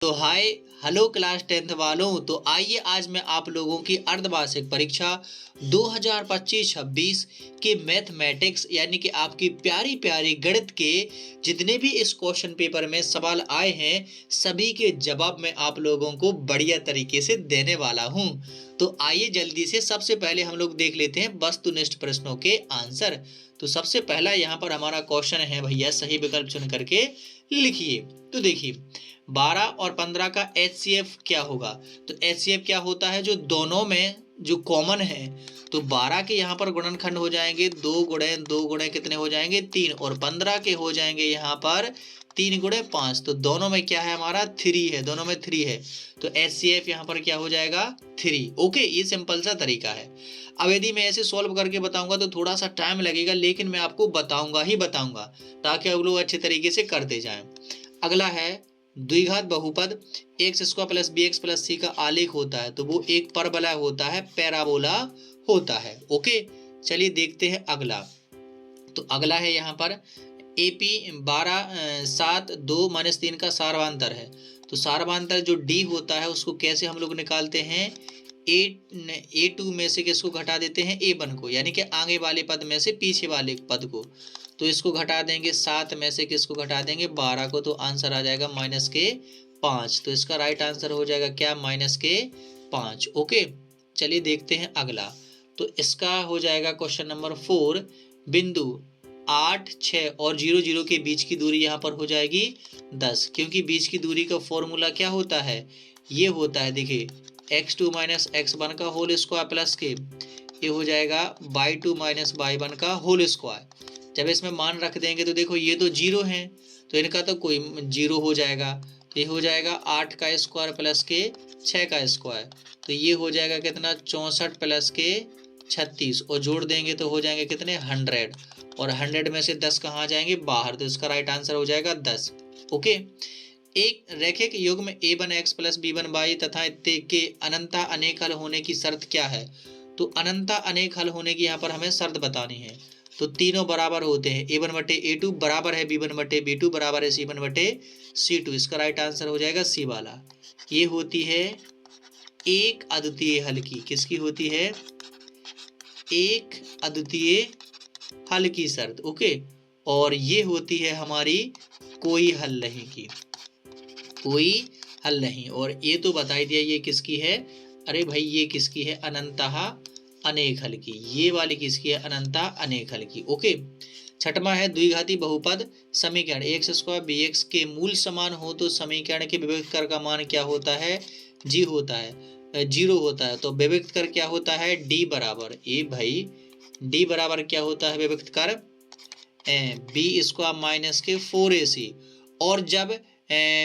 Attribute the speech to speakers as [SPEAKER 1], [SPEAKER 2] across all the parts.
[SPEAKER 1] तो hi hello class 10th वालों। तो आइए आज मैं आप लोगों की अर्धवार्षिक परीक्षा 2025-26 के मैथमेटिक्स यानी कि आपकी प्यारी प्यारी गणित के जितने भी इस क्वेश्चन पेपर में सवाल आए हैं सभी के जवाब मैं आप लोगों को बढ़िया तरीके से देने वाला हूं। तो आइए जल्दी से सबसे पहले हम लोग देख लेते हैं वस्तुनिष्ठ प्रश्नों के आंसर। तो सबसे पहला यहाँ पर हमारा क्वेश्चन है भैया, सही विकल्प चुन करके लिखिए। तो देखिए 12 और 15 का HCF क्या होगा। तो HCF क्या होता है, जो दोनों में जो कॉमन है। तो 12 के यहाँ पर गुणनखंड हो जाएंगे 2 गुणे 2 गुणे कितने हो जाएंगे 3, और 15 के हो जाएंगे यहाँ पर 3 गुणे 5। तो दोनों में क्या है हमारा 3 है, दोनों में 3 है। तो HCF यहाँ पर क्या हो जाएगा 3। ओके, ये सिंपल सा तरीका है। अब यदि मैं ऐसे सॉल्व करके बताऊंगा तो थोड़ा सा टाइम लगेगा, लेकिन मैं आपको बताऊंगा ही बताऊंगा ताकि आप लोग अच्छे तरीके से करते जाएं। अगला है द्विघात बहुपद X square plus B X plus C का आलेख होता है, तो वो एक परबला होता है, पैराबोला होता है। ओके, चलिए देखते हैं अगला। तो अगला है यहाँ पर AP 12 7 2 - 3 का सारवांतर है। तो सारवांतर जो D होता है उसको कैसे हम लोग निकालते हैं, A2 में से किसको घटा देते हैं A1 को, यानी कि आगे वाले पद में से पीछे वाले पद को। तो इसको घटा देंगे 7 में से किसको घटा देंगे 12 को, तो आंसर आ जाएगा -5। तो इसका राइट आंसर हो जाएगा क्या -5। ओके, चलिए देखते हैं अगला। तो इसका हो जाएगा क्वेश्चन नंबर 4। बिंदु 8 6 और 0 0 के बीच की दूरी यहाँ पर हो जाएगी 10, क्योंकि बीच की दूरी का फॉर्मूला क्या होता है, ये होता है देखिए x2 - x1 का होल स्क्वायर प्लस के ये हो जाएगा y2 - y1 का होल स्क्वायर। जब इसमें मान रख देंगे तो देखो ये तो 0 है, तो इनका तो कोई 0 हो जाएगा। तो ये हो जाएगा 8 का स्क्वायर प्लस के 6 का स्क्वायर, तो ये हो जाएगा कितना 64 प्लस के 36, और जोड़ देंगे तो हो जाएंगे कितने 100, और 100 में से 10 कहाँ जाएंगे बाहर, तो इसका राइट आंसर हो जाएगा 10। ओके, एक रैखिक युग्म A1x प्लस B1y तथा के अनंता अनेक हल होने की शर्त क्या है। तो अनंता अनेक हल होने की यहाँ पर हमें शर्त बतानी है। तो तीनों बराबर होते हैं, A1/A2 बराबर है B1/B2 बराबर है C1/C2। इसका राइट आंसर हो जाएगा C वाला। ये होती है एक अद्वितीय हल की, किसकी होती है, एक अद्वितीय हल की शर्त। ओके, और ये होती है हमारी कोई हल नहीं की, कोई हल नहीं। और ये तो बता ही दिया ये किसकी है, अरे भाई ये किसकी है, अनंतः अनेक हल की। ये वाली किसकी है, अनंतः अनेक हल की। ओके, छठवां है द्विघाती बहुपद समीकरण एक्स स्क्वायर बी एक्स के मूल समान हो तो समीकरण के विभक्त कर का मान क्या होता है, जी होता है 0 होता है। तो विभक्त कर क्या होता है, डी बराबर ए भाई डी बराबर क्या होता है विभक्त कर बी स्क्वायर माइनस के 4AC। और जब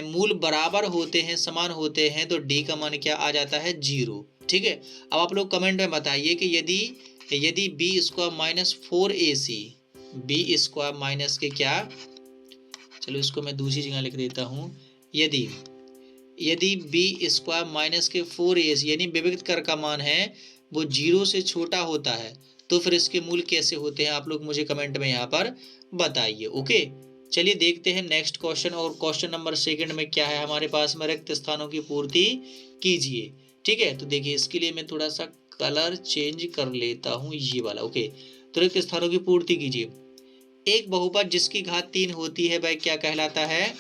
[SPEAKER 1] मूल बराबर होते हैं समान होते हैं तो डी का मान क्या आ जाता है 0। ठीक है, अब आप लोग कमेंट में बताइए कि यदि B square minus 4AC, B square minus के क्या, चलो इसको मैं दूसरी जगह लिख देता हूँ, यदि बी स्क्वायर माइनस के 4AC यानी विभक्त कर का मान है वो 0 से छोटा होता है, तो फिर इसके मूल कैसे होते हैं आप लोग मुझे कमेंट में यहाँ पर बताइए। ओके, चलिए देखते हैं नेक्स्ट क्वेश्चन। और क्वेश्चन नंबर 2 में क्या है हमारे पास में, रिक्त स्थानों की पूर्ति कीजिए। ठीक है, तो देखिए इसके लिए मैं थोड़ा सा कलर चेंज कर लेता हूँ, ये वाला। ओके, तो रिक्त स्थानों की पूर्ति कीजिए। एक बहुपद जिसकी घात 3 होती है वह क्या कहलाता है,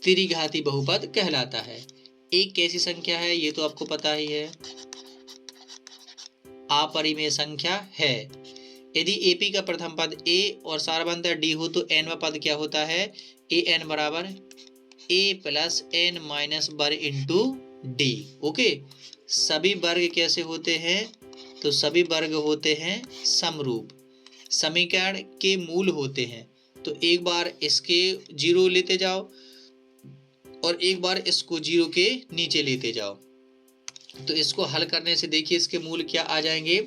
[SPEAKER 1] त्रिघाती बहुपद कहलाता है। एक कैसी संख्या है, ये तो आपको पता ही है, अपरिमेय संख्या है। यदि AP का प्रथम पद A और सारवांतर D हो तो n पद क्या होता है, AN बराबर A प्लस n माइनस वर्ग इंटू D। ओके, सभी वर्ग कैसे होते हैं, तो सभी वर्ग होते हैं समरूप, समीकरण के मूल होते हैं। तो एक बार इसके 0 लेते जाओ और एक बार इसको 0 के नीचे लेते जाओ। तो इसको हल करने से देखिए इसके मूल क्या आ जाएंगे,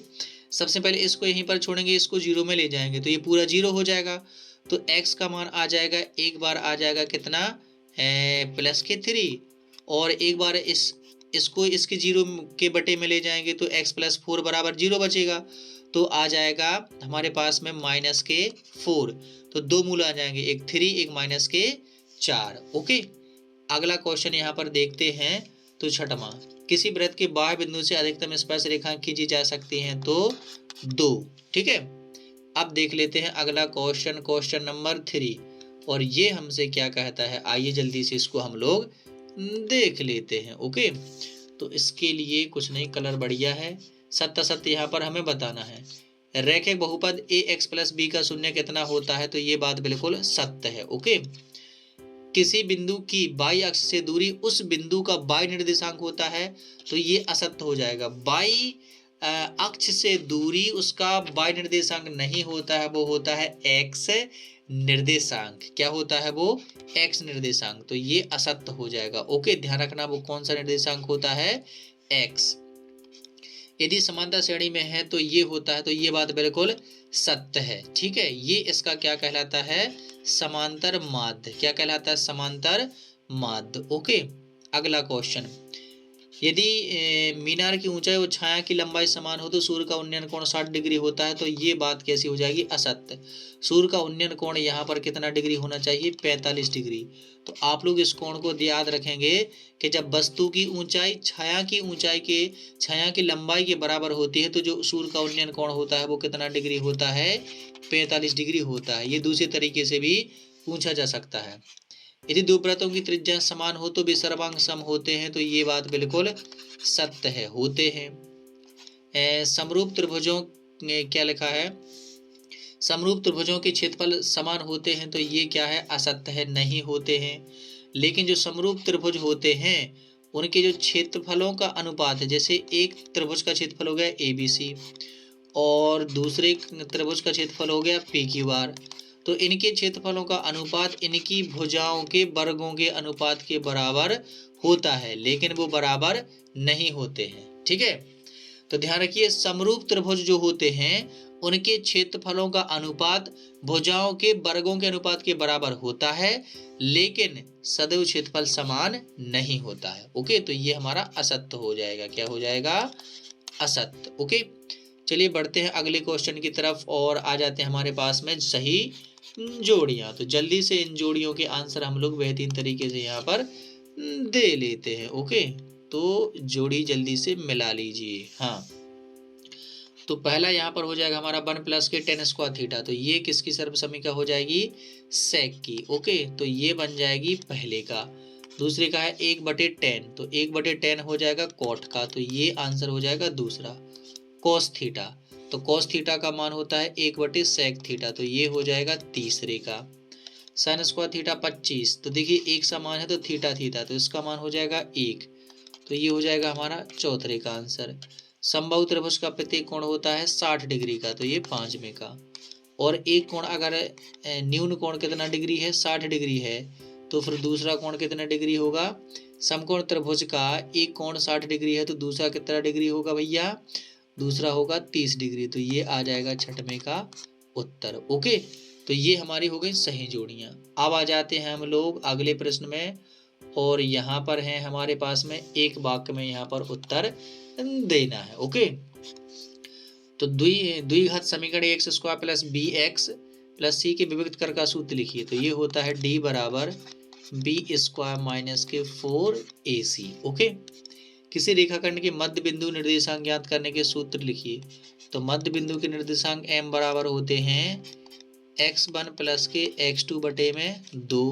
[SPEAKER 1] सबसे पहले इसको यहीं पर छोड़ेंगे, इसको 0 में ले जाएंगे तो ये पूरा 0 हो जाएगा। तो x का मान आ जाएगा, एक बार आ जाएगा कितना प्लस के 3, और एक बार इसको इसके 0 के बटे में ले जाएंगे तो x प्लस 4 बराबर 0 बचेगा। तो आ जाएगा हमारे पास में माइनस के 4। तो दो मूल आ जाएंगे, एक 3 एक -4। ओके, अगला क्वेश्चन यहाँ पर देखते हैं। तो छठवां, किसी वृत्त के बाह्य बिंदु से अधिकतम स्पर्श रेखा खींची जा सकती हैं तो 2। ठीक है, अब देख लेते हैं अगला क्वेश्चन, क्वेश्चन नंबर 3, और ये हमसे क्या कहता है, आइए जल्दी से इसको हम लोग देख लेते हैं। ओके, तो इसके लिए कुछ नहीं, कलर बढ़िया है। सत्य सत्य यहाँ पर हमें बताना है। रैखिक बहुपद ax प्लस बी का शून्य कितना होता है, तो ये बात बिल्कुल सत्य है। ओके, किसी बिंदु की बाई अक्ष से दूरी उस बिंदु का बाई निर्देशांक होता है, तो ये असत्य हो जाएगा। बाई अक्ष से दूरी उसका बाई निर्देशांक नहीं होता है, वो होता है एक्स निर्देशांक। क्या होता है वो? एक्स निर्देशांक। तो ये असत्य हो जाएगा। ओके, ध्यान रखना वो कौन सा निर्देशांक होता है, एक्स। यदि समांतर श्रेणी में है तो ये होता है, तो ये बात बिल्कुल सत्य है। ठीक है, ये इसका क्या कहलाता है, समांतर माध्य। क्या कहलाता है, समांतर माध्य। ओके, अगला क्वेश्चन, यदि मीनार की ऊंचाई और छाया की लंबाई समान हो तो सूर्य का उन्नयन कोण 60 डिग्री होता है, तो ये बात कैसी हो जाएगी, असत्य। सूर्य का उन्नयन कोण यहाँ पर कितना डिग्री होना चाहिए, 45 डिग्री। तो आप लोग इस कोण को याद रखेंगे कि जब वस्तु की ऊंचाई छाया की लंबाई के बराबर होती है, तो जो सूर्य का उन्नयन कोण होता है वो कितना डिग्री होता है, 45 डिग्री होता है। ये दूसरे तरीके से भी पूछा जा सकता है। यदि दो वृत्तों की त्रिज्या समान हो तो वे सर्वांग सम होते हैं, तो ये बात बिल्कुल सत्य है, होते हैं। समरूप त्रिभुजों क्या लिखा है, समरूप त्रिभुजों के क्षेत्रफल समान होते हैं, तो ये क्या है, असत्य है, नहीं होते हैं। लेकिन जो समरूप त्रिभुज होते हैं उनके जो क्षेत्रफलों का अनुपात है, जैसे एक त्रिभुज का क्षेत्रफल हो गया ABC और दूसरे त्रिभुज का क्षेत्रफल हो गया PQR, तो इनके क्षेत्रफलों का अनुपात इनकी भुजाओं के वर्गों के अनुपात के बराबर होता है, लेकिन वो बराबर नहीं होते हैं। ठीक है, तो ध्यान रखिए, समरूप त्रिभुज जो होते हैं उनके क्षेत्रफलों का अनुपात भुजाओं के वर्गों के अनुपात के बराबर होता है, लेकिन सदैव क्षेत्रफल समान नहीं होता है। ओके, तो ये हमारा असत्य हो जाएगा। क्या हो जाएगा, असत्य। ओके, चलिए बढ़ते हैं अगले क्वेश्चन की तरफ और आ जाते हैं हमारे पास में सही जोड़ियां। तो जल्दी से इन जोड़ियों के आंसर हम लोग बेहतरीन तरीके से यहाँ पर दे लेते हैं। ओके, तो जोड़ी जल्दी से मिला लीजिए। हाँ, तो पहला यहाँ पर हो जाएगा हमारा 1 प्लस के tan स्क्वायर थीटा, तो ये किसकी सर्व समीका हो जाएगी, सेक की। ओके, तो ये बन जाएगी पहले का। दूसरे का है 1/tan, तो 1/tan हो जाएगा कॉट का, तो ये आंसर हो जाएगा दूसरा। कॉस थीटा, तो कॉस थीटा का मान होता है 1/sec थीटा, तो ये हो जाएगा तीसरे का। साइन स्क्वायर थीटा 25, तो देखिए एक समान है तो थीटा थीटा, तो इसका मान हो जाएगा 1, तो ये हो जाएगा हमारा चौथे का आंसर। समबाहु त्रिभुज का प्रत्येक कोण होता है 60 डिग्री का, तो ये 5वें का। और एक कोण अगर न्यून कोण कितना डिग्री है, 60 डिग्री है, तो फिर दूसरा कोण कितना डिग्री होगा, समकोण त्रिभुज का एक कोण 60 डिग्री है तो दूसरा कितना डिग्री होगा भैया, दूसरा होगा 30 डिग्री, तो ये आ जाएगा 6वें का उत्तर। ओके, तो ये हमारी हो गई सही जोड़ियां। अब आ जाते हैं हम लोग अगले प्रश्न में, और यहाँ पर है हमारे पास में एक वाक्य में यहाँ पर उत्तर देना है। ओके, तो द्विघात समीकरण X square plus B X plus C के विभक्त कर का सूत्र लिखिए, तो ये होता है D बराबर बी स्क्वायर माइनस के 4AC। ओके, किसी रेखाखंड के मध्य बिंदु निर्देशांक ज्ञात करने के सूत्र लिखिए, तो मध्य बिंदु के निर्देशांक m बराबर होते हैं x1 प्लस के x2 बटे में 2,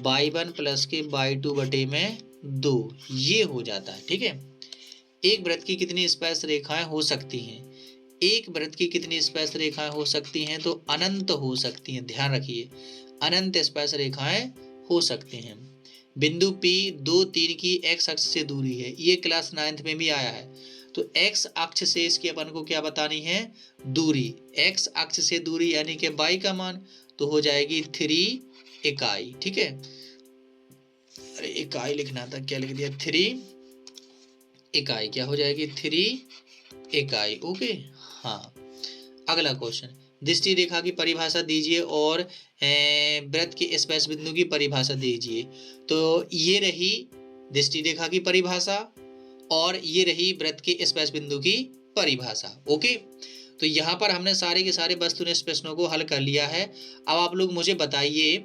[SPEAKER 1] y1 प्लस के y2 बटे में 2, ये हो जाता है। ठीक है, एक वृत्त की कितनी स्पर्श रेखाएं हो सकती हैं, एक वृत्त की कितनी स्पर्श रेखाएं हो सकती हैं, तो अनंत हो सकती हैं। ध्यान रखिए, अनंत स्पर्श रेखाएं हो सकती हैं। बिंदु P 2, 3 की x अक्ष से दूरी है, ये क्लास 9th में भी आया है, तो x अक्ष से इसकी अपन को क्या बतानी है, दूरी। x अक्ष से दूरी यानी कि y का मान, तो हो जाएगी 3 इकाई। ठीक है, अरे इकाई लिखना था, क्या लिख दिया, 3 इकाई, क्या हो जाएगी 3 इकाई। ओके, हाँ, अगला क्वेश्चन, दृष्टि रेखा की परिभाषा दीजिए और वृत्त के स्पर्श बिंदु की परिभाषा दीजिए। तो ये रही दृष्टि रेखा की परिभाषा और ये रही वृत्त के स्पर्श बिंदु की परिभाषा। ओके, तो यहाँ पर हमने सारे के सारे वस्तुनिष्ठ प्रश्नों को हल कर लिया है। अब आप लोग मुझे बताइए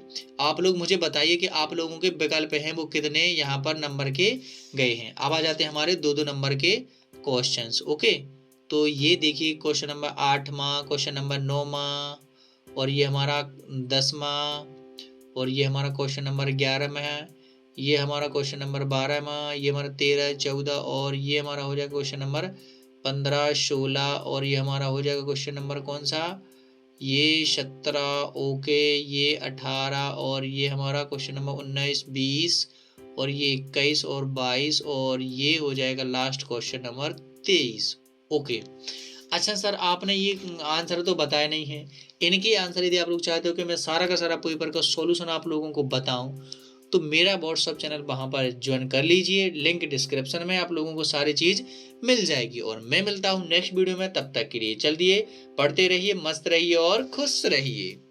[SPEAKER 1] कि आप लोगों के विकल्प हैं वो कितने यहाँ पर नंबर के गए हैं। अब आ जाते हैं हमारे 2-2 नंबर के क्वेश्चंस। ओके, तो ये देखिए क्वेश्चन नंबर 8वां, क्वेश्चन नंबर 9वां, और ये हमारा 10वां, और ये हमारा क्वेश्चन नंबर 11वां है, ये हमारा क्वेश्चन नंबर 12वां, ये हमारा 13, 14, और ये हमारा हो जाएगा क्वेश्चन नंबर 15, 16, और ये हमारा हो जाएगा क्वेश्चन नंबर कौन सा, ये 17। ओके, ये 18, और ये हमारा क्वेश्चन नंबर 19, 20, और ये 21 और 22, और ये हो जाएगा लास्ट क्वेश्चन नंबर 23। ओके, अच्छा सर आपने ये आंसर तो बताया नहीं है। इनके आंसर यदि आप लोग चाहते हो कि मैं सारा का सारा पेपर का सॉल्यूशन आप लोगों को बताऊं, तो मेरा व्हाट्सअप चैनल वहां पर ज्वाइन कर लीजिए, लिंक डिस्क्रिप्शन में आप लोगों को सारी चीज मिल जाएगी। और मैं मिलता हूं नेक्स्ट वीडियो में, तब तक के लिए चल दिए पढ़ते रहिए, मस्त रहिए और खुश रहिए।